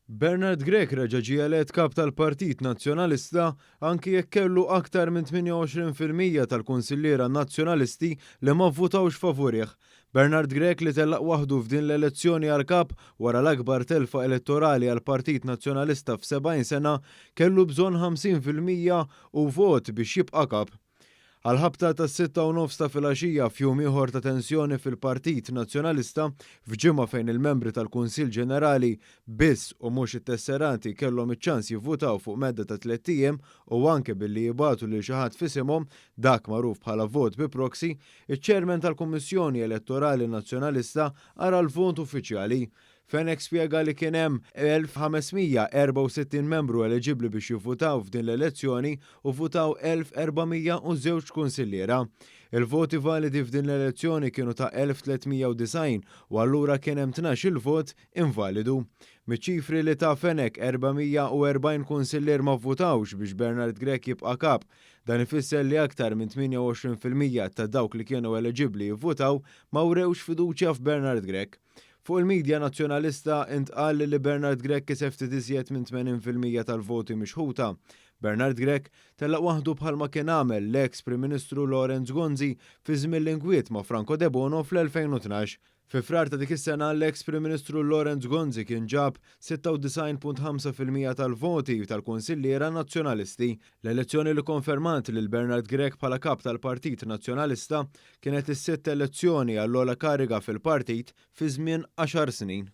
Bernard Grech reġa' ġie elett kap tal-Partit Nazzjonalista anki jekk kellu aktar minn 28% tal-Kunsilliera Nazzjonalisti li ma vvutawx favurih. Bernard Grech li tellaq waħdu f'din l-elezzjoni għal kap wara l-akbar telfa elettorali għal Partit Nazzjonalista f'70 sena kellu bżonn 50% u vot biex jibqa' kap. Għal-ħabta ta' 6:30 ta' filgħaxija f'jum ieħor ta' tensjoni fil-Partit Nazzjonalista f'ġimgħa fejn il-membri tal-Kunsill Ġenerali biss u mhux it-tesserati kellhom iċ-ċans jivvutaw fuq medda ta' 3 ijiem u anke billi jibagħtu lil xi ħadd f'isimhom dak magħruf bħala vot bi proxy, iċ-Chairman tal-Kummissjoni Elettorali Nazzjonalista ara l-vot uffiċjali. Fenek spjega li kien hemm 1564 membru eliġibbli biex jivvutaw f'din l-elezzjoni u votaw 1402 kunsilliera. Il-voti validi f'din l-elezzjoni kienu ta' 1390 u allura kien hemm 12 il-vot invalidu. Miċ-ċifri li ta' Fenek 440 kunsillier ma vvutawx biex Bernard Grech jibqa' kap. Dan ifisser li aktar minn 28% ta' dawk li kienu eliġibbli jivvutaw ma wrewx fiduċja f'Bernard Grech. Fuq il-medja nazzjonalista intqal li Bernard Grech kiseb ftit iżjed minn 80% tal-voti mixħuta. Bernard Grech tellaq waħdu bħalma kien għamel l-eks Prim Ministru Laurence Gonzi fi żmien l-inkwiet ma' Franco De Bono fl-2012. Fi frar ta' dik is-sena l-eks Prim Ministru Laurence Gonzi kien ġab 96.5% tal-voti tal-Kunsilliera Nazzjonalisti. L-elezzjoni li konfermat lil Bernard Grech bħala kap tal-Partit Nazzjonalista kienet is-sitt elezzjoni għall-ogħla kariga fil-partit fi żmien 10 snin.